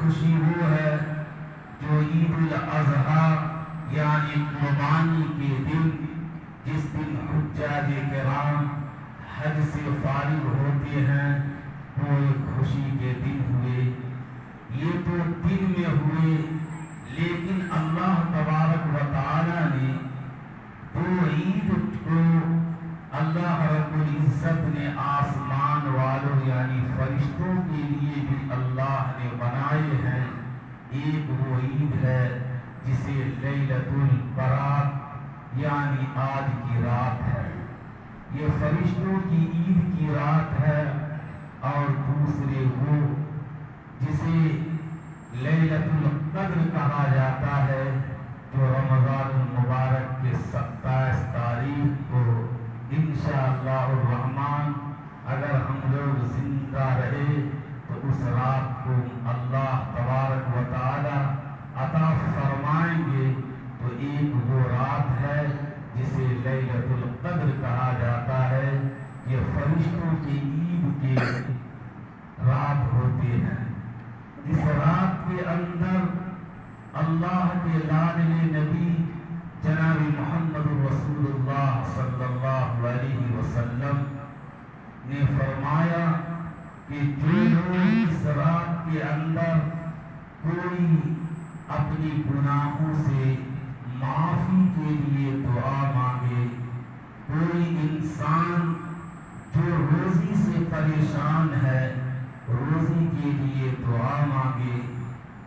خوشی وہ ہے جو عید الاضحیٰ یعنی قربانی کے دن، جس دن حجاج کرام حج سے فارغ ہوتے ہیں، وہ ایک خوشی کے دن ہوئے۔ یہ تو دن میں ہوئے، لیکن اللہ تبارک و تعالی نے دو عید کو اللہ رب العزت نے آسمان والوں یعنی فرشتوں کے لیے بھی اللہ نے بنائے ہیں۔ ایک وہ عید ہے جسے لیلۃ البرات یعنی آج کی رات ہے، یہ فرشتوں کی عید کی رات ہے، اور دوسرے وہ جسے لیلۃ القدر کہا جاتا ہے، جو رمضان المبارک کے 27 تاریخ کو انشاءاللہ الرحمن اگر ہم لوگ زندہ رہے تو اس رات کو اللہ تبارک و تعالی عطا فرمائیں گے۔ تو ایک وہ رات ہے جسے لیلۃ القدر کہا جاتا ہے، یہ فرشتوں کی عید کے رات ہوتے ہیں۔ اس رات کے اندر اللہ کے لاڈلے نبی جناب محمد رسول اللہ صلی اللہ علیہ وسلم نے فرمایا کہ جو لوگ اس رات کے اندر کوئی اپنی گناہوں سے معافی کے لیے دعا مانگے، کوئی انسان جو روزی سے پریشان ہے روزی کے لیے دعا مانگے،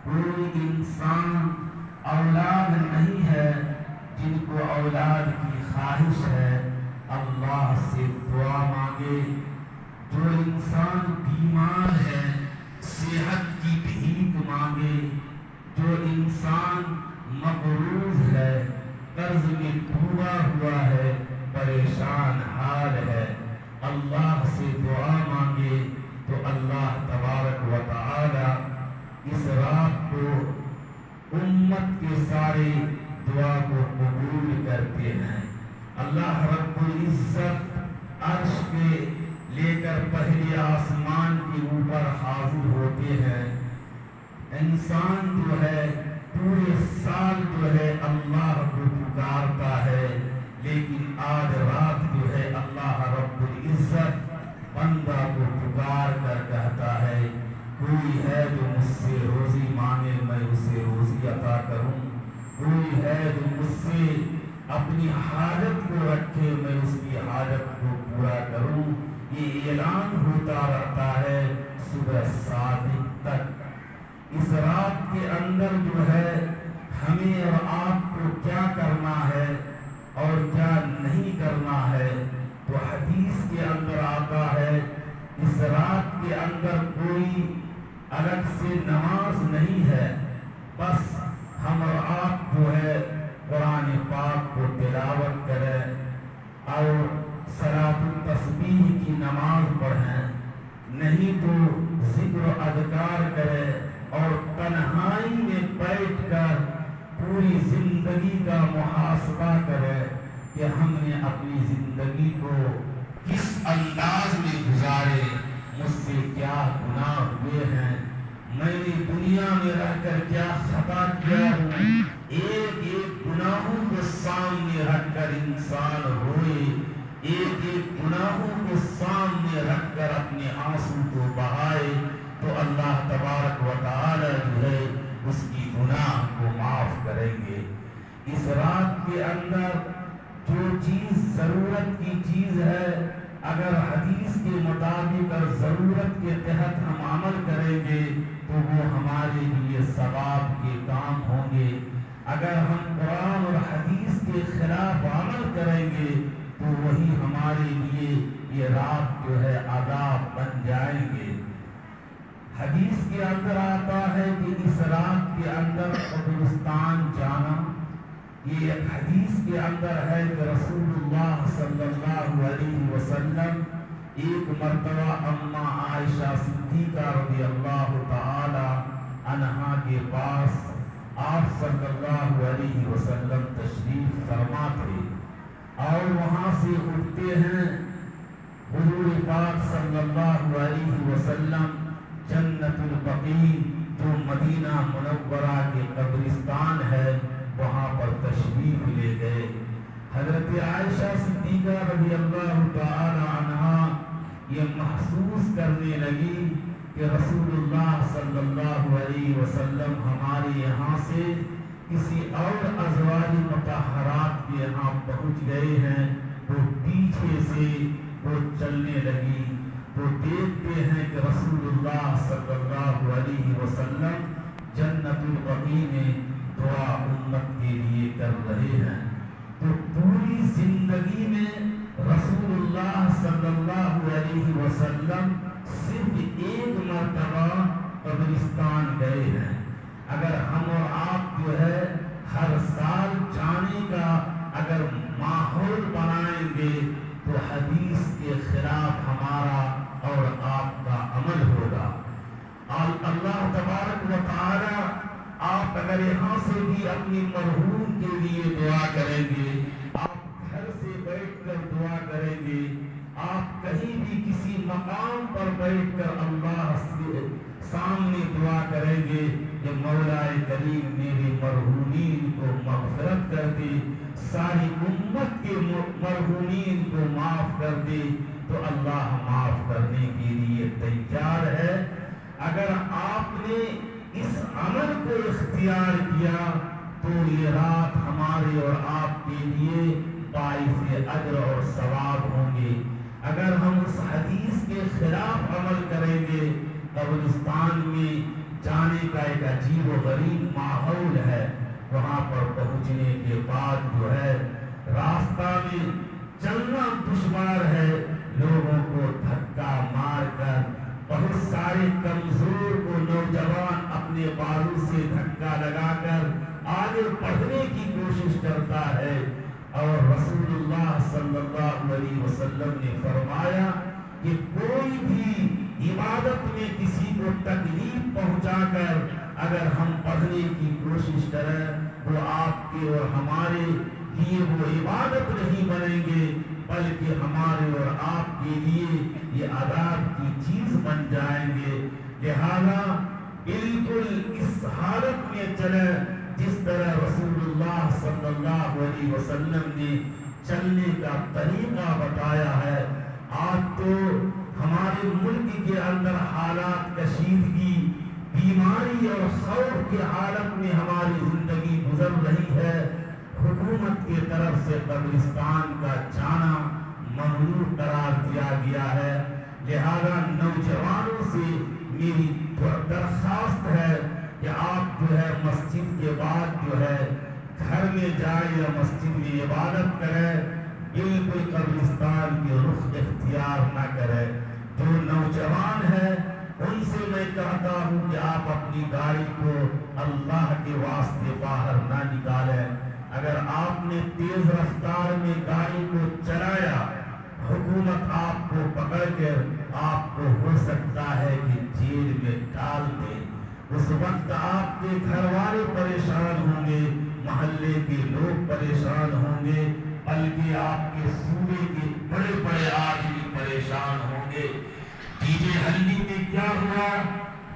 کوئی انسان اولاد نہیں ہے جن کو اولاد کی خواہش ہے اللہ سے دعا مانگے، جو انسان بیمار ہے صحت کی بھیک مانگے، جو انسان مقروض ہے قرض میں ڈوبا ہوا ہے پریشان حال ہے اللہ سے دعا مانگے، تو اللہ تبارک و تعالی اس رات کو امت کے سارے دعا کو قبول کرتے ہیں۔ اللہ رب العزت عرش کے لے کر پہلے آسمان کے اوپر حاضر ہوتے ہیں۔ انسان جو ہے پورے سال جو ہے اللہ کو پکارتا ہے، لیکن آج رات جو ہے اللہ رب العزت بندہ کو پکار کر کہتا ہے کوئی ہے جو مجھ سے روزی مانگے میں اسے روزی عطا کروں، کوئی ہے جو مجھ سے اپنی حاجت کو رکھے میں اس کی حاجت کو پورا کروں۔ یہ اعلان ہوتا رہتا ہے صبح صادق تک۔ اس رات کے اندر جو ہے ہمیں اور آپ کو کیا کرنا ہے اور کیا نہیں کرنا ہے، تو حدیث کے اندر آتا ہے اس رات کے اندر کوئی الگ سے نماز نہیں ہے، بس ہم اور آپ جو ہے قرآن پاک کو تلاوت کریں اور صلاۃ التسبیح کی نماز پڑھیں، نہیں تو ذکر و اذکار کریں اور تنہائی میں بیٹھ کر پوری زندگی کا محاسبہ کریں کہ ہم نے اپنی زندگی کو کس انداز میں گزارے، مجھ سے کیا گناہ ہوئے ہیں، میں نے دنیا میں رہ کر کیا خطا کیا ہوں۔ ایک ایک گناہوں کو سامنے رکھ کر انسان روئے، ایک ایک گناہوں کو سامنے رکھ کر اپنے آنسو کو بہائے، تو اللہ تبارک و تعالی جو ہے اس کی گناہ کو معاف کریں گے۔ اس رات کے اندر جو چیز ضرورت کی چیز ہے، اگر حدیث کے مطابق اور ضرورت کے تحت ہم عمل کریں گے تو وہ ہمارے لیے ثواب کے کام ہوں گے، اگر ہم قرآن اور حدیث کے خلاف عمل کریں گے تو وہی ہمارے لیے یہ رات جو ہے عذاب بن جائیں گے۔ حدیث کے اندر آتا ہے کہ اس رات کے اندر قبرستان جانا، یہ حدیث کے اندر ہے کہ رسول اللہ صلی اللہ علیہ وسلم ایک مرتبہ اما عائشہ صدیقہ رضی اللہ تعالی عنہا کے پاس آپ صلی اللہ علیہ وسلم تشریف فرما تھے، اور وہاں سے اٹھتے ہیں حضور پاک صلی اللہ علیہ وسلم جنت البقیع جو مدینہ منورہ کے قبرستان ہے وہاں پر تشریف لے گئے۔ حضرت عائشہ صدیقہ رضی اللہ تعالی عنہا یہ محسوس کرنے لگی کہ رسول اللہ صلی اللہ علیہ وسلم ہمارے یہاں سے کسی اور ازواج مطہرات کے یہاں پہنچ گئے ہیں۔ وہ پیچھے سے وہ چلنے لگی تو دیکھتے ہیں کہ رسول اللہ صلی اللہ علیہ وسلم جنت البقیع میں دعا امت کے لیے کر رہے ہیں۔ تو پوری زندگی میں رسول اللہ صلی اللہ علیہ وسلم صرف ایک مرتبہ قبرستان گئے ہیں۔ اگر ہم اور آپ جو ہے ہر سال جانے کا اگر ماحول بنائیں گے تو حدیث کے خلاف ہمارا اور آپ کا عمل ہوگا۔ اللہ تبارک و تعالی آپ اگر یہاں سے بھی اپنی مرحوم کے لیے دعا کریں گے، آپ گھر سے بیٹھ کر دعا کریں گے، آپ کہیں بھی کسی مقام پر بیٹھ کر اللہ سے سامنے دعا کریں گے کہ مولا کریم میری مرحومین کو مغفرت کر دے، ساری امت کے مرحومین کو معاف کر دے، تو اللہ معاف کرنے کے لیے تیار ہے۔ اگر آپ نے اس عمل کو اختیار کیا تو یہ رات ہمارے اور آپ کے لیے باعث اجر اور ثواب ہوں گے۔ اگر ہم اس حدیث کے خلاف عمل کریں گے، قبرستان میں جانے کا ایک عجیب و غریب ماحول ہے، وہاں پر پہنچنے کے بعد جو ہے راستہ میں چلنا دشوار ہے، لوگوں کو دھکا مار کر بہت سارے کمزور کو نوجوان اپنے بازو سے دھکا لگا کر آگے بڑھنے کی کوشش کرتا ہے، اور رسول اللہ صلی اللہ علیہ وسلم نے فرمایا کہ کوئی بھی عبادت میں کسی کو تکلیف پہنچا کر اگر ہم پڑھنے کی کوشش کریں وہ آپ کے اور ہمارے لیے وہ عبادت نہیں بنیں گے، بلکہ ہمارے اور آپ کے لیے یہ عذاب کی چیز بن جائیں گے۔ لہذا بالکل اس حالت میں چلے جس طرح رسول اللہ صلی اللہ علیہ وسلم نے چلنے کا طریقہ بتایا ہے۔ آج تو ہمارے ملک کے اندر حالات کشیدگی، بیماری اور خوف کے حالت میں ہماری زندگی گزر رہی ہے۔ حکومت کی طرف سے قبرستان کا جانا ممنوع قرار دیا گیا ہے، لہذا نوجوانوں سے میری درخواست ہے کہ آپ جو ہے مسجد کے بعد جو ہے گھر میں جائیں یا مسجد میں عبادت کریں، بالکل قبرستان کے رخ اختیار نہ کریں۔ جو نوجوان ہے ان سے میں کہتا ہوں کہ آپ اپنی گاڑی کو اللہ کے واسطے باہر نہ نکالیں۔ اگر آپ نے تیز رفتار میں گاڑی کو چلایا، حکومت آپ کو پکڑ کر آپ کو ہو سکتا ہے کہ جیل میں ڈال دے۔ اس وقت آپ کے گھر والے پریشان ہوں گے، محلے کے لوگ پریشان ہوں گے، بلکہ آپ کے صوبے کے بڑے بڑے آدمی پریشان ہوں گے۔ ہلدی میں کیا ہوا؟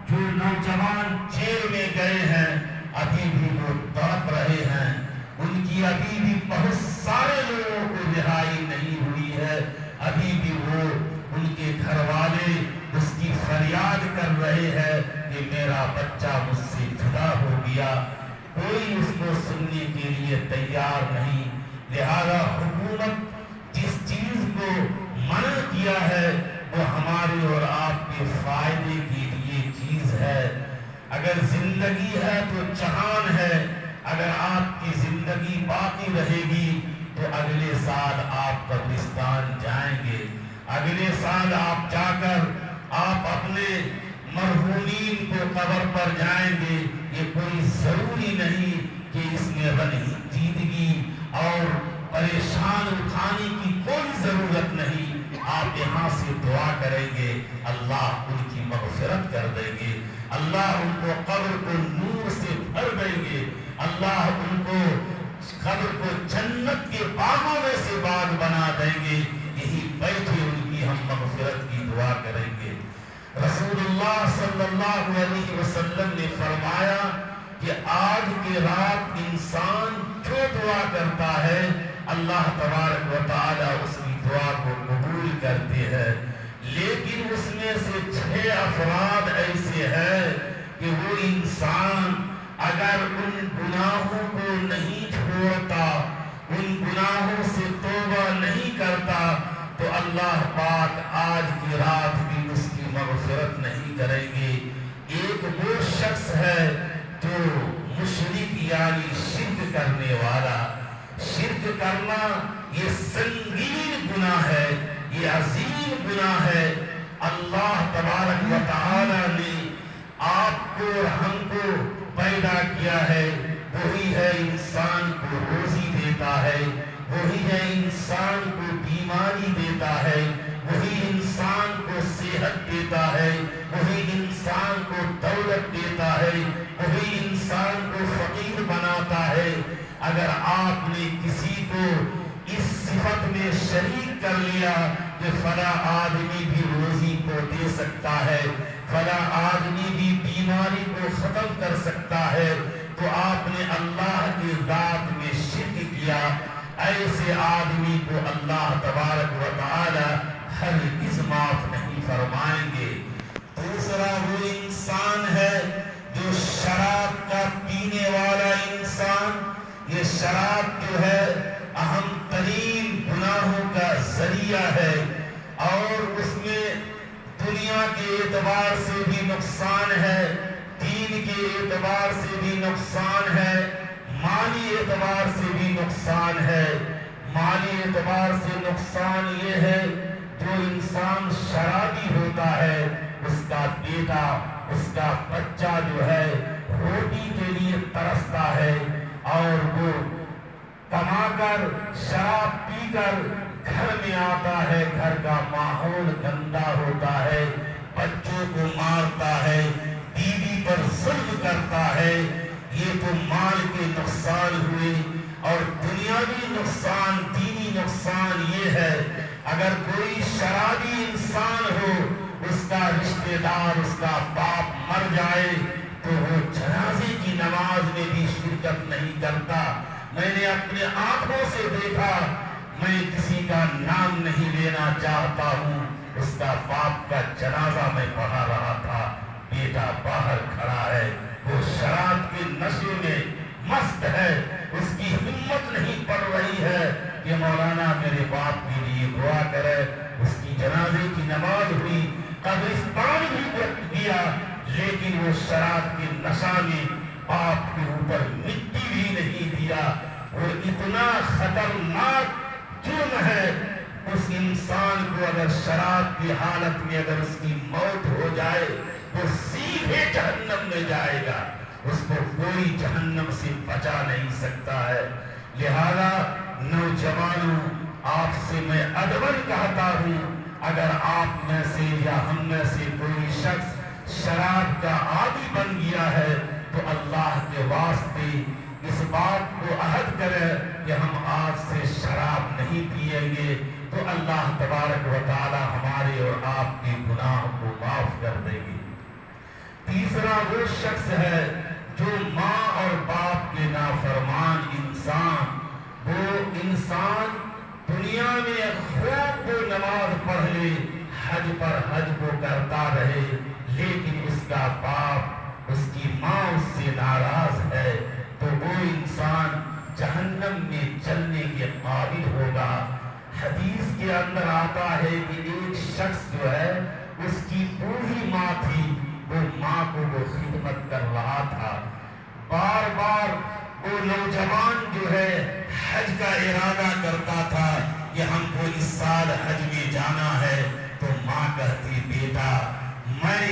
جو نوجوان جیل میں گئے ہیں ابھی بھی وہ تڑپ رہے ہیں، ان کی ابھی بھی بہت سارے لوگوں کو رہائی نہیں ہوئی ہے، ابھی بھی وہ ان کے گھر والے اس کی فریاد کر رہے ہیں کہ میرا بچہ مجھ سے جدا ہو گیا، کوئی اس کو سننے کے لیے تیار نہیں۔ لہذا حکومت جس چیز کو منع کیا ہے وہ ہمارے اور آپ کے فائدے کے لیے چیز ہے۔ اگر زندگی ہے تو جہان ہے، اگر آپ کی زندگی باقی رہے گی تو اگلے سال آپ قبرستان جائیں گے، اگلے سال آپ جا کر آپ اپنے مرحومین کو قبر پر جائیں گے۔ یہ کوئی ضروری نہیں کہ اس میں رنجیدگی اور پریشان اٹھانے کی کوئی ضرورت نہیں۔ آپ یہاں سے دعا کریں گے، اللہ ان کی مغفرت کر دیں گے، اللہ ان کو قبر کو نور سے بھر دیں گے، اللہ ان کو قبر کو جنت کے باغوں میں سے باغ بنا دیں گے۔ یہی بیٹھے ان کی ہم مغفرت کی دعا کریں گے۔ رسول اللہ اللہ صلی اللہ علیہ وسلم نے فرمایا کہ آج کی رات انسان جو دعا کرتا ہے اللہ تبارک و تعالی اس کی دعا کو قبول کرتے ہیں، لیکن اس میں سے 6 افراد ایسے ہیں کہ وہ انسان اگر ان گناہوں کو نہیں چھوڑتا، ان گناہوں سے توبہ نہیں کرتا تو اللہ پاک آج کی رات بھی اس کی مغفرت نہیں کریں گے۔ ایک وہ شخص ہے جو مشرک یعنی شرک کرنے والا۔ شرک کرنا یہ سنگین گناہ ہے، یہ عظیم گناہ ہے۔ اللہ تبارک و تعالی نے آپ کو اور ہم کو پیدا کیا ہے، وہی ہے انسان کو روزی دیتا ہے، وہی ہے انسان کو بیماری دیتا ہے، وہی انسان کو صحت دیتا ہے، وہی انسان کو دولت دیتا ہے، وہی انسان کو فقیر بناتا ہے۔ اگر آپ نے کسی کو اس صفت میں شریک کر لیا کہ فلاں آدمی بھی روزی کو دے سکتا ہے، فلاں آدمی بھی بیماری کو ختم کر سکتا ہے، تو آپ نے اللہ کی ذات میں شرک کیا۔ ایسے آدمی کو اللہ تبارک و تعالی ہرگز معاف نہیں فرمائیں گے۔ دوسرا وہ انسان ہے جو شراب کا پینے والا انسان۔ یہ شراب جو ہے اہم ترین گناہوں کا ذریعہ ہے، اور اس میں دنیا کے اعتبار سے بھی نقصان ہے، دین کے اعتبار سے بھی نقصان ہے، مالی اعتبار سے بھی نقصان ہے۔ مالی اعتبار سے نقصان یہ ہے جو انسان شرابی ہوتا ہے اس کا بیٹا، اس کا بچہ جو ہے روٹی کے لیے ترستا ہے، اور وہ کما کر شراب پی کر گھر میں آتا ہے، گھر کا ماحول گندا ہوتا ہے، بچوں کو مارتا ہے، بیوی پر ظلم کرتا ہے۔ یہ تو مال کے نقصان ہوئے، اور دنیاوی نقصان، دینی نقصان یہ ہے اگر کوئی شرابی انسان ہو، اس کا رشتہ دار، اس کا باپ مر جائے تو وہ جنازے کی نماز میں بھی شرکت نہیں کرتا۔ میں نے اپنے آنکھوں سے دیکھا، میں کسی کا نام نہیں لینا چاہتا ہوں، اس کا باپ کا جنازہ میں پڑھا رہا تھا، بیٹا باہر کھڑا ہے، وہ شراب کے نشے میں مست ہے، اس کی ہمت نہیں پڑ رہی ہے کہ مولانا میرے باپ کے لیے دعا کرے۔ اس کی جنازے کی نماز ہوئی، قبرستان بھی وقت دیا، لیکن وہ شراب کے نشہ میں باپ کے اوپر مٹی بھی نہیں دیا۔ وہ اتنا خطرناک جرم ہے، اس انسان کو اگر شراب کی حالت میں اگر اس کی موت ہو جائے وہ سیدھے جہنم میں جائے گا، اس کو کوئی جہنم سے بچا نہیں سکتا ہے۔ لہذا نوجوانوں، آپ سے میں ادباً کہتا ہوں، اگر آپ میں سے یا ہم میں سے کوئی شخص شراب کا عادی بن گیا ہے تو اللہ کے واسطے اس بات کو عہد کرے کہ ہم آج سے شراب نہیں پیئیں گے، تو اللہ تبارک و تعالی ہمارے اور آپ کے گناہ کو معاف کر دیں گے۔ تیسرا وہ شخص ہے جو ماں اور باپ کے نافرمان انسان، وہ انسان دنیا میں خوب وہ نماز پڑھ لے، حج پر حج کو کرتا رہے، لیکن اس کا باپ، اس کی ماں اس سے ناراض ہے، تو وہ انسان جہنم میں چلنے کے قابل ہوگا۔ حدیث کے اندر آتا ہے کہ ایک شخص جو ہے اس کی بوڑھی ماں تھی، وہ ماں کو وہ خدمت کر رہا تھا، بار بار وہ نوجوان جو ہے حج کا ارادہ کرتا تھا کہ ہم کو اس سال حج میں جانا ہے، تو ماں کہتی بیٹا میں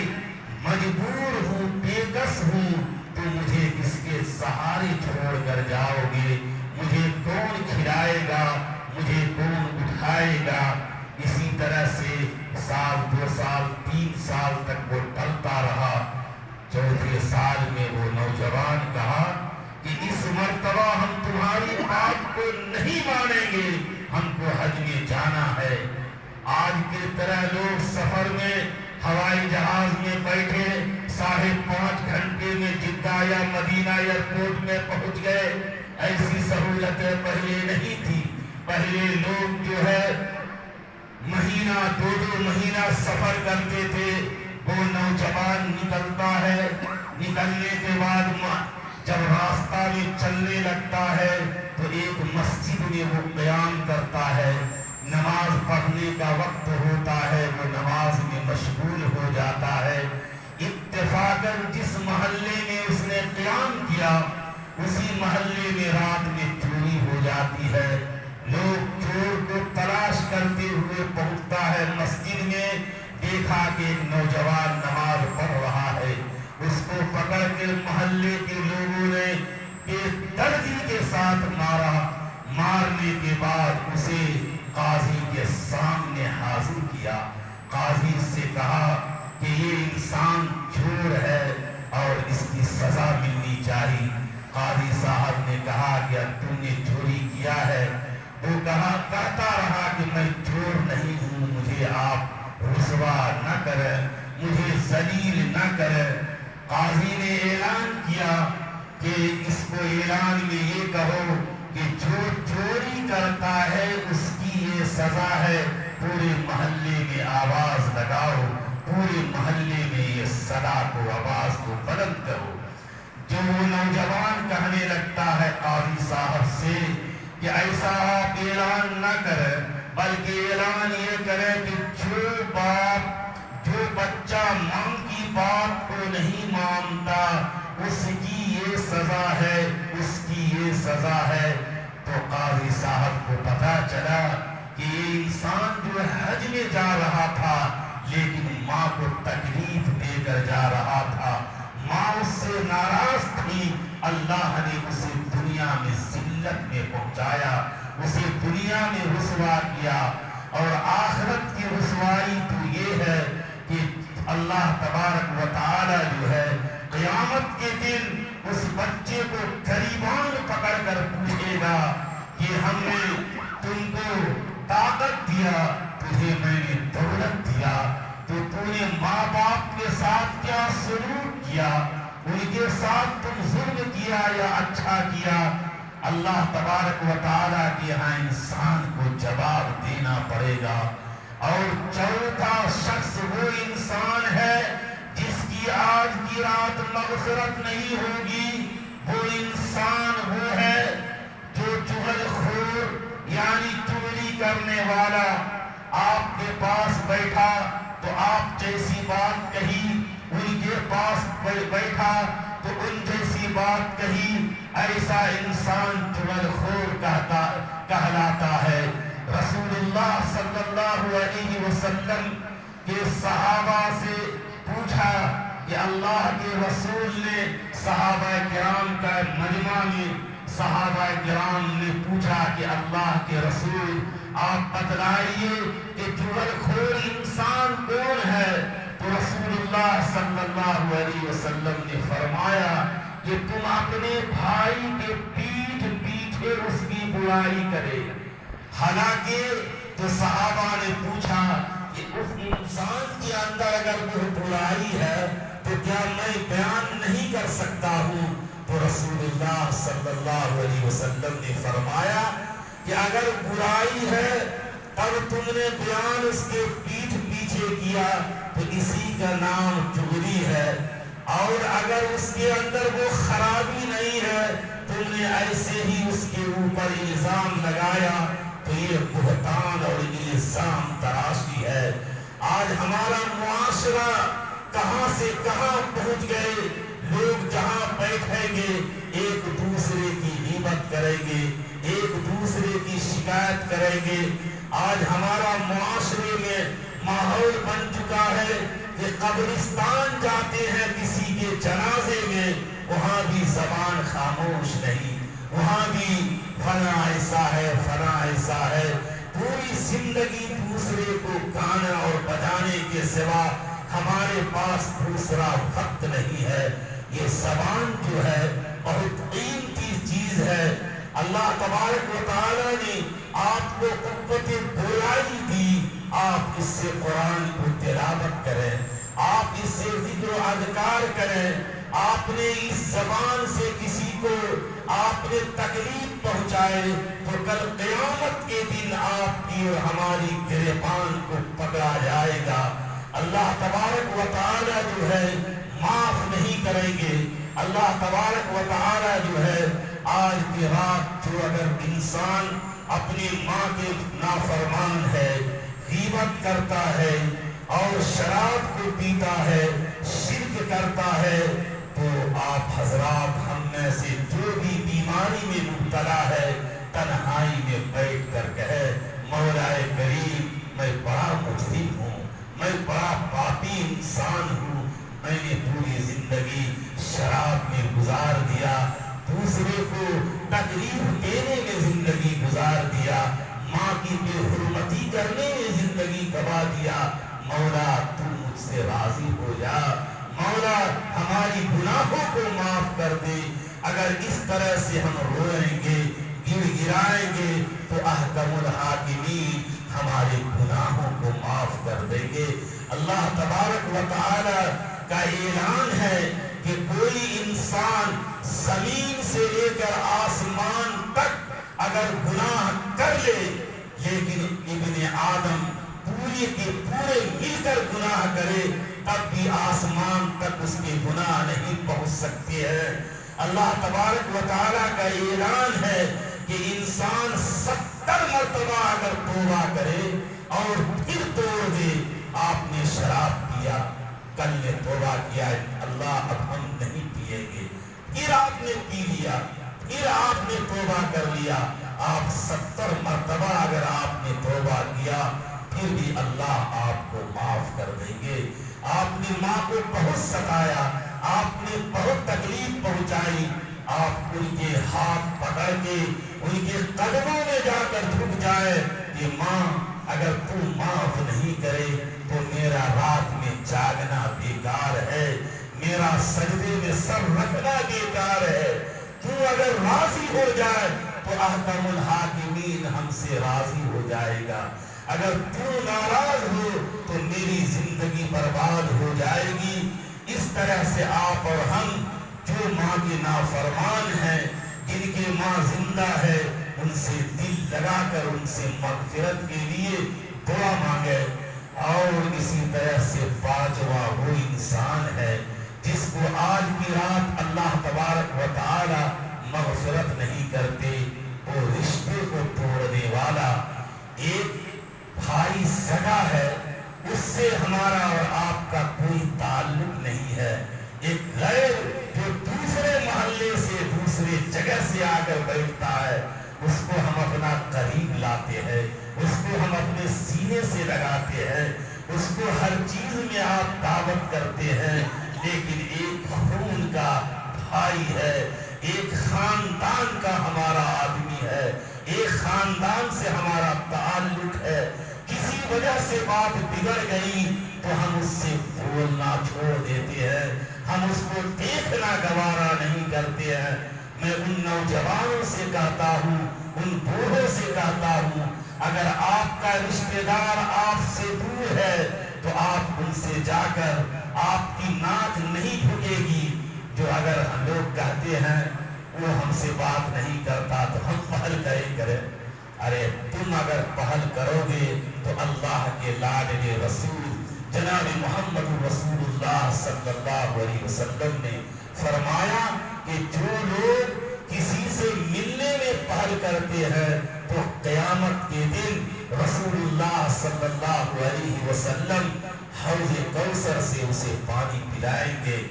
مجبور ہوں، بے کس ہوں، تو مجھے کس کے سہارے چھوڑ کر جاؤ گے، مجھے کون کھلائے گا، مجھے کون اٹھائے گا۔ اسی طرح سے سال، 2 سال، 3 سال تک وہ ٹلتا رہا۔ چوتھے سال میں وہ نوجوان کہا کہ اس مرتبہ ہم تمہاری بات کو نہیں مانیں گے، ہم کو حج میں جانا ہے۔ آج کی طرح لوگ سفر میں ہوائی جہاز میں بیٹھے 5.5 گھنٹے میں جدہ یا مدینہ ایئرپورٹ میں پہنچ گئے. ایسی سہولتیں پہلے نہیں تھی. پہلے لوگ جو ہے مہینہ 2 مہینہ سفر کرتے تھے. وہ نوجوان نکلتا ہے، نکلنے کے بعد جب راستہ میں چلنے لگتا ہے تو ایک مسجد میں وہ قیام کرتا ہے. نماز پڑھنے کا وقت ہوتا ہے، وہ نماز میں مشغول ہو جاتا ہے. اتفاقاً جس محلے میں اس نے قیام کیا اسی محلے میں رات میں چوری ہو جاتی ہے. لوگ چور کو تلاش کرتے ہوئے پہنچتا ہے مسجد میں. دیکھا کہ ایک نوجوان نماز پڑھ رہا ہے. اس کو پکڑ کے محلے کے لوگوں نے بے دردی کے ساتھ مارا. مارنے کے بعد اسے قاضی کے سامنے حاضر کیا. قاضی سے کہا کہ یہ انسان چور ہے اور اس کی سزا ملنی چاہیے. قاضی صاحب نے کہا کہ اب تم نے چوری کیا ہے. وہ کہتا رہا کہ میں چور نہیں ہوں، مجھے آپ رسوا نہ کریں، مجھے ذلیل نہ کریں. قاضی نے اعلان کیا کہ اس کو اعلان میں یہ کہو کہ جو چوری کرتا ہے اس کی یہ سزا ہے. پورے محلے میں آواز لگاؤ، پورے محلے میں یہ صدا کو، آواز کو بلند کرو. جو وہ نوجوان کہنے لگتا ہے قاضی صاحب سے کہ ایسا آپ اعلان نہ کریں، بلکہ اعلان یہ کریں کہ جو بچہ ماں کی بات کو نہیں مانتا اس کی یہ سزا ہے، اس کی یہ سزا ہے. تو قاضی صاحب کو پتا چلا کہ یہ انسان جو حج میں جا رہا تھا لیکن ماں کو تکلیف دے کر جا رہا تھا. ماں اس سے ناراض تھی. اللہ نے اسے دنیا میں ذلت میں پہنچایا، اسے دنیا میں رسوا کیا. اور آخرت کی رسوائی تو یہ ہے کہ اللہ تبارک و تعالی جو ہے قیامت کے دن اس بچے کو گریبان پکڑ کر پوچھے گا کہ ہم نے تم کو طاقت دیا، تجھے میں نے دولت دیا، تو نے ماں باپ کے ساتھ کیا سلوک کیا، ان کے ساتھ تم ظلم کیا یا اچھا کیا. اللہ تبارک و تعالیٰ کے یہاں انسان کو جواب دینا پڑے گا. اور چوتھا شخص وہ انسان ہے جس کی آج کی رات مغفرت نہیں ہوگی. وہ انسان وہ ہے جو چغل خور یعنی چغلی کرنے والا. آپ کے پاس بیٹھا تو آپ جیسی بات کہی، ان کے پاس بیٹھا تو ان جیسی بات کہی. ایسا انسان چغل خور کہلاتا ہے. رسول اللہ صلی اللہ علیہ وسلم کے صحابہ سے پوچھا کہ اللہ کے رسول نے صحابہ کرام کا مجمع میں صحابہ کرام نے پوچھا کہ اللہ کے رسول آپ بتلائیے کہ چغل خور انسان کون ہے. تو رسول اللہ صلی اللہ علیہ وسلم نے فرمایا کہ تم اپنے بھائی کے پیٹھ پیچھے اس کی برائی کرے. حالانکہ تو صحابہ نے پوچھا کہ اس انسان کے اندر اگر وہ برائی ہے تو کیا میں بیان نہیں کر سکتا ہوں. تو رسول اللہ صلی اللہ علیہ وسلم نے فرمایا کہ اگر برائی ہے تب تم نے بیان اس کے پیٹھ پیچھے کیا تو اسی کا نام چغلی ہے. اور اگر اس کے اندر وہ خرابی نہیں ہے تم نے ایسے ہی اس کے اوپر الزام لگایا تو یہ بہتان اور الزام تراشی ہے. آج ہمارا معاشرہ کہاں سے کہاں پہنچ گئے. لوگ جہاں بیٹھیں گے ایک دوسرے کی غیبت کریں گے، ایک دوسرے کی شکایت کریں گے. آج ہمارا معاشرے میں ماحول بن چکا ہے کہ قبرستان جاتے ہیں کسی کے جنازے میں، وہاں بھی زبان خاموش نہیں، وہاں بھی فلاں ایسا ہے فلاں ایسا ہے. پوری زندگی دوسرے کو گانا اور بجانے کے سوا ہمارے پاس دوسرا وقت نہیں ہے. یہ زبان جو ہے بہت قیمتی چیز ہے. اللہ تبارک و تعالی نے آپ کو قوت بولائی دی، آپ اس سے قرآن کو تلاوت کریں، آپ اس سے ذکر و اذکار کریں۔ آپ نے اس زبان سے کسی کو آپ نے تکلیف پہنچائے تو کل قیامت کے دن آپ کی اور ہماری گریبان کو پکڑا جائے گا۔ اللہ تبارک و تعالی جو ہے معاف نہیں کریں گے۔ اللہ تبارک و تعالی جو ہے آج کی رات جو اگر انسان اپنی ماں کے نافرمان ہے، غیبت کرتا ہے اور شراب کو پیتا ہے، شرک کرتا ہے، تو آپ حضرات ہم میں سے جو بھی بیماری میں مبتلا ہے تنہائی میں بیٹھ کر کہے مولا کریم میں بڑا مجرم ہوں، میں بڑا پاپی انسان ہوں، میں نے پوری زندگی شراب میں گزار دیا، دوسرے کو تکلیف دینے میں زندگی گزار دیا، ماں کی بے حرمتی کرنے میں زندگی گوا دیا۔ مولا تو مجھ سے راضی ہو جا، مولا ہماری گناہوں کو معاف کر دے۔ اگر اس طرح سے ہم روئیں گے، گڑ گڑائیں گے تو احکم الحاکمین ہمارے گناہوں کو معاف کر دیں گے۔ اللہ تبارک و تعالی کا اعلان ہے کہ کوئی انسان زمین سے لے کر آسمان تک اگر گناہ کر لے، لیکن ابن آدم پورے کے پورے مل کر گناہ کرے تب بھی آسمان تک اس کے گناہ نہیں پہنچ سکتے ہیں۔ اللہ تبارک و تعالیٰ کا اعلان ہے کہ انسان 70 مرتبہ اگر توبہ کرے اور پھر توڑ دے، آپ نے شراب پیا، کل نے توبہ کیا، اللہ اب ہم نہیں پیئیں گے، پھر آپ نے پی لیا، پھر آپ نے توبہ کر لیا، آپ 70 مرتبہ اگر آپ نے توبہ کیا پھر بھی اللہ آپ کو معاف کر دیں گے۔ آپ نے ماں کو بہت ستایا، آپ نے بہت تکلیف پہنچائی، آپ ان کے ہاتھ پکڑ کے ان کے قدموں میں جا کر جھک جائے کہ ماں اگر تو معاف نہیں کرے تو میرا رات میں جاگنا بیکار ہے، میرا سجدے میں سر رکھنا بیکار ہے، تو اگر راضی ہو جائے تو احکم الحاکمین ہم سے راضی ہو جائے گا، اگر تو ناراض ہو تو میری زندگی برباد ہو جائے گی۔ اس طرح سے آپ اور ہم جو ماں کے نافرمان ہیں، جن کے ماں زندہ ہے، ان سے دل لگا کر ان سے مغفرت کے لیے دعا مانگے۔ اور اسی طرح سے پانچواں وہ انسان ہے جس کو آج کی رات اللہ تبارک و تعالی مغفرت نہیں کرتے، وہ رشتے کو توڑنے والا ایک بھائی سگا ہے، اس سے ہمارا اور آپ کا کوئی تعلق نہیں ہے، ایک غیر جو دوسرے محلے سے دوسرے جگہ سے آ کر بیٹھتا ہے، اس کو ہم اپنا قریب لاتے ہیں، اس کو ہم اپنے سینے سے لگاتے ہیں، اس کو ہر چیز میں آپ دعوت کرتے ہیں، لیکن ایک خون کا بھائی ہے، ایک خاندان کا ہمارا آدمی ہے، ایک خاندان سے ہمارا تعلق ہے، کسی وجہ سے بات بگڑ گئی تو ہم اس سے بولنا چھوڑ دیتے ہیں، ہم اس کو دیکھنا گوارا نہیں کرتے ہیں۔ میں ان نوجوانوں سے کہتا ہوں، ان بوڑھوں سے کہتا ہوں، اگر آپ کا رشتہ دار آپ سے دور ہے تو آپ ان سے جا کر، آپ کی ناک نہیں جھکے گی، جو اگر ہم لوگ کہتے ہیں وہ ہم سے بات نہیں کرتا تو ہم پہل کریں، ارے تم اگر پہل کرو گے تو اللہ کے لاڈلے رسول جناب محمد رسول اللہ صلی اللہ علیہ وسلم نے فرمایا کہ جو لوگ کسی سے ملنے میں پہل کرتے ہیں تو قیامت کے دن رسول اللہ صلی اللہ علیہ وسلم حوض کوثر سے اسے پانی پلائیں گے۔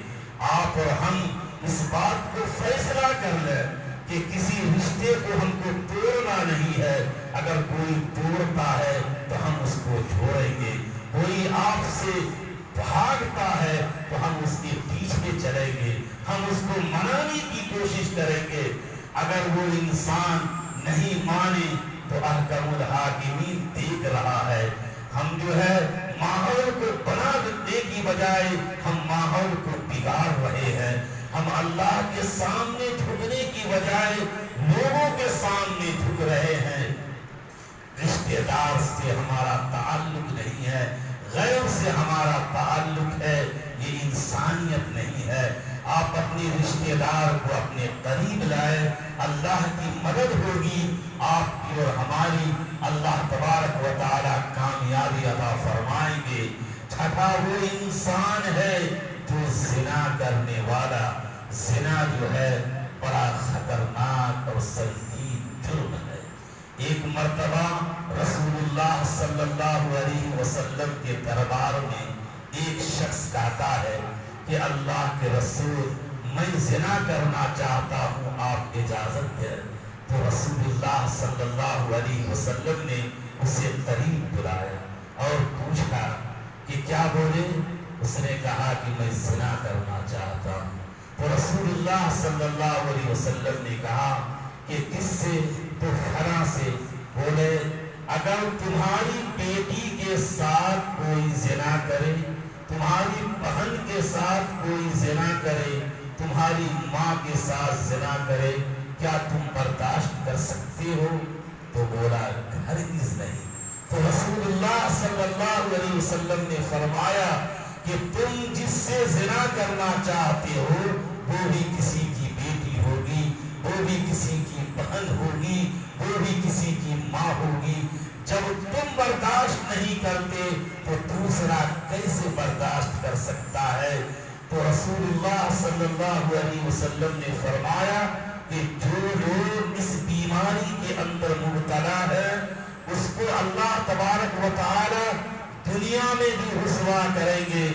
آپ اور ہم اس بات کو فیصلہ کر لیں کہ کسی رشتے کو ہم کو توڑنا نہیں ہے، اگر کوئی توڑتا ہے تو ہم اس کو چھوڑیں گے، کوئی آپ سے بھاگتا ہے تو ہم اس کے پیچھے چلیں گے، ہم اس کو منانے کی کوشش کریں گے۔ اگر وہ انسان نہیں مانے تو احکم الحاکمین دیکھ رہا ہے، ہم جو ہے ماحول کو بنا دینے کی بجائے ہم ماحول کو بگاڑ رہے ہیں، ہم اللہ کے سامنے جھکنے کی بجائے لوگوں کے سامنے جھک رہے ہیں۔ رشتے دار سے ہمارا تعلق نہیں ہے، غیر سے ہمارا تعلق ہے، یہ انسانیت نہیں ہے۔ آپ اپنے رشتے دار کو اپنے قریب لائے، اللہ کی مدد ہوگی آپ کی اور ہماری، اللہ تبارک و تعالی کامیابی عطا فرمائیں گے۔ چھٹا وہ انسان ہے جو زنا کرنے والا۔ زنا جو ہے بڑا خطرناک اور سنگین جرم ہے۔ ایک مرتبہ رسول اللہ صلی اللہ علیہ وسلم کے دربار میں ایک شخص کہتا ہے کہ اللہ کے رسول، میں زنا کرنا چاہتا ہوں، آپ اجازت دیں۔ تو رسول اللہ صلی اللہ علیہ وسلم نے اسے قریب بلایا اور پوچھا کہ کیا بولے؟ اس نے کہا کہ میں زنا کرنا چاہتا ہوں۔ تو رسول اللہ صلی اللہ علیہ وسلم نے کہا کہ کس سے؟ تو فلاں سے۔ بولے اگر تمہاری بیٹی کے ساتھ کوئی زنا کرے، تمہاری بہن کے ساتھ کوئی زنا کرے، تمہاری ماں کے ساتھ زنا کرے، کیا تم برداشت کر سکتے ہو؟ تو بولا ہرگز نہیں۔ تو رسول اللہ صلی اللہ علیہ وسلم نے فرمایا کہ تم جس سے زنا کرنا چاہتے ہو وہ بھی کسی کی بیٹی ہوگی، وہ بھی کسی کی بہن ہوگی، وہ بھی کسی کی ماں ہوگی۔ جب تم برداشت نہیں کرتے تو دوسرا کیسے برداشت کر سکتا ہے؟ تو رسول اللہ صلی اللہ علیہ وسلم نے فرمایا کہ جو لوگ اس بیماری کے اندر مبتلا ہے اس کو اللہ تبارک و تعالی دنیا میں بھی رسوا کریں گے۔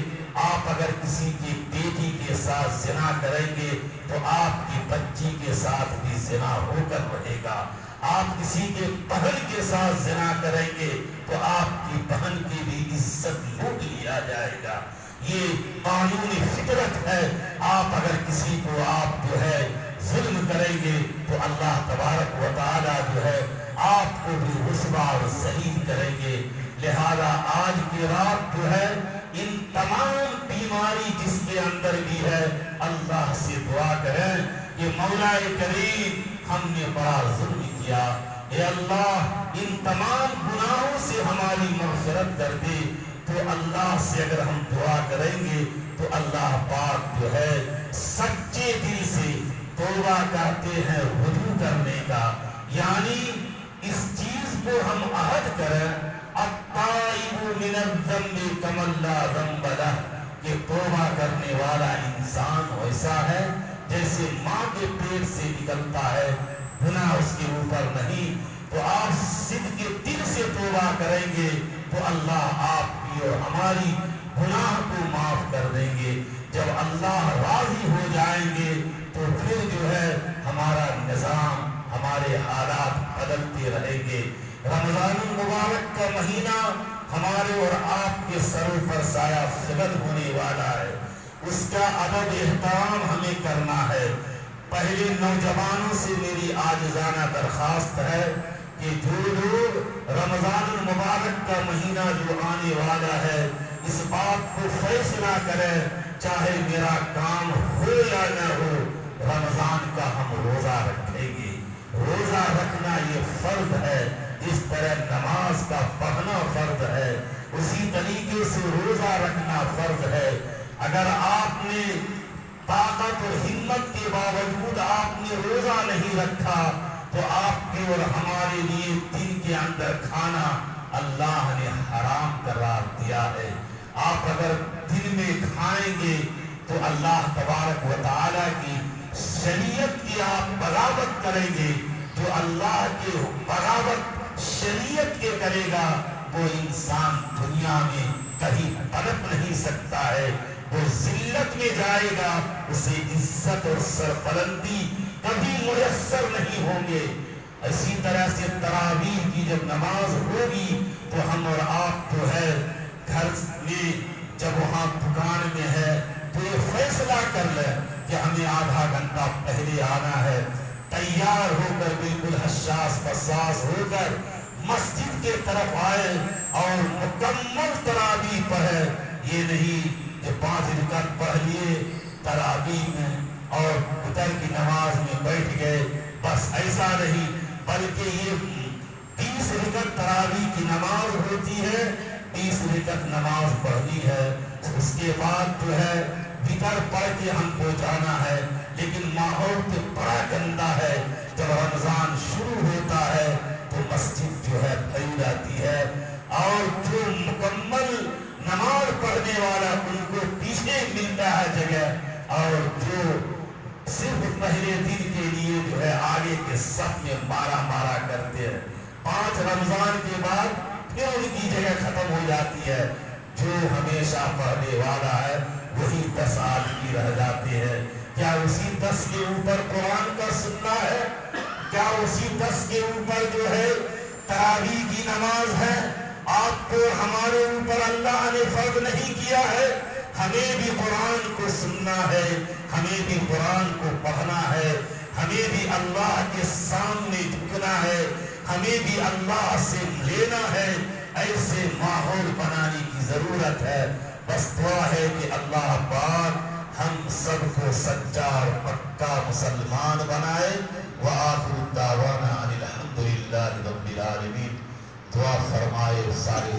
آپ اگر کسی کی بیٹی کے ساتھ زنا کریں گے تو آپ کی بچی کے ساتھ بھی زنا ہو کر رہے گا۔ آپ کسی کے بہن کے ساتھ زنا کریں گے تو آپ کی بہن کی بھی عزت لوٹ لیا جائے گا۔ یہ قانونی فطرت ہے۔ آپ اگر کسی کو آپ جو ہے ظلم کریں گے تو اللہ تبارک و تعالی جو ہے آپ کو بھی رسوا اور ذلیل کریں گے۔ لہذا آج کی رات جو ہے ان تمام بیماری جس کے اندر بھی ہے، اللہ سے دعا کریں کہ مولا کریم ہم نے بڑا ظلم کیا، اے اللہ ان تمام گناہوں سے ہماری مغفرت کر دے۔ تو اللہ سے اگر ہم دعا کریں گے تو اللہ پاک جو ہے سچے دل سے توبہ کرتے ہیں وضو کرنے کا، یعنی اس چیز کو ہم عہد کریں التائب من الذنب کمن لا ذنب لہ، کہ توبہ کرنے والا انسان ویسا ہے جیسے ماں کے پیٹ سے نکلتا ہے، گناہ اس کے اوپر نہیں۔ تو آپ صدق کے دل سے توبہ کریں گے تو اللہ آپ کی اور ہماری گناہ کو معاف کر دیں گے۔ جب اللہ راضی ہو جائیں گے تو پھر جو ہے ہمارا نظام، ہمارے حالات بدلتے رہیں گے۔ رمضان المبارک کا مہینہ ہمارے اور آپ کے سروں پر سایہ فگن ہونے والا ہے، اس کا ادب احترام ہمیں کرنا ہے۔ پہلے نوجوانوں سے میری عاجزانہ درخواست ہے کہ جو لوگ رمضان المبارک کا مہینہ جو آنے والا ہے اس بات کو فیصلہ کریں، چاہے میرا کام ہو یا نہ ہو، رمضان کا ہم روزہ رکھیں گے۔ روزہ رکھنا یہ فرض ہے، اس طرح نماز کا پڑھنا فرض ہے، اسی طریقے سے روزہ رکھنا فرض ہے۔ اگر آپ نے طاقت اور ہمت کے باوجود آپ نے روزہ نہیں رکھا تو آپ کے اور ہمارے لیے دن کے اندر کھانا اللہ نے حرام قرار دیا ہے۔ آپ اگر دن میں کھائیں گے تو اللہ تبارک و تعالی کی شریعت کی آپ بغاوت کریں گے۔ جو اللہ کے بغاوت شریعت کے کرے گا وہ انسان دنیا میں کہیں پنپ نہیں سکتا ہے، وہ ذلت میں جائے گا، اسے عزت اور سربلندی کبھی میسر نہیں ہوں گے۔ اسی طرح سے تراویح کی جب نماز ہوگی تو ہم اور آپ جو ہے گھر میں جب وہاں دکان میں ہے تو یہ فیصلہ کر لیں کہ ہمیں آدھا گھنٹہ پہلے آنا ہے، تیار ہو کر بالکل حساس بساس ہو کر مسجد کے طرف آئے اور مکمل تراویح پڑھے۔ یہ نہیں کہ 5 رکعت پڑھ لیے تراویح میں اور وتر کی نماز میں بیٹھ گئے، بس ایسا نہیں، بلکہ یہ 20 رکعت تراویح کی نماز ہوتی ہے، 20 رکعت نماز پڑھنی ہے، اس کے بعد جو ہے وتر پڑھ کے ہم کو جانا ہے۔ لیکن ماحول تو بڑا گندا ہے، جب رمضان شروع ہوتا ہے تو مسجد جو ہے بھری جاتی ہے، اور جو مکمل نماز پڑھنے والا ان کو پیچھے ملتا ہے جگہ، اور جو صرف پہلے دن کے لیے جو ہے آگے کے صف میں مارا کرتے ہیں، 5 رمضان کے بعد پھر ان کی جگہ ختم ہو جاتی ہے۔ جو ہمیشہ پڑھنے والا ہے وہی 10 آدمی رہ جاتے ہیں۔ کیا اسی 10 کے اوپر قرآن کا سننا ہے؟ کیا اسی 10 کے اوپر جو ہے تراویح کی نماز ہے؟ آپ کو ہمارے اوپر اللہ نے فرض نہیں کیا ہے؟ ہمیں بھی قرآن کو سننا ہے، ہمیں بھی قرآن کو پڑھنا ہے، ہمیں بھی اللہ کے سامنے جھکنا ہے، ہمیں بھی اللہ سے لینا ہے۔ ایسے ماحول بنانے کی ضرورت ہے۔ بس دعا ہے کہ اللہ پاک ہم سب کو سچا اور پکا مسلمان بنائے۔ وآخر دعوانا ان الحمدللہ رب العالمین۔ دعا فرمائے سارے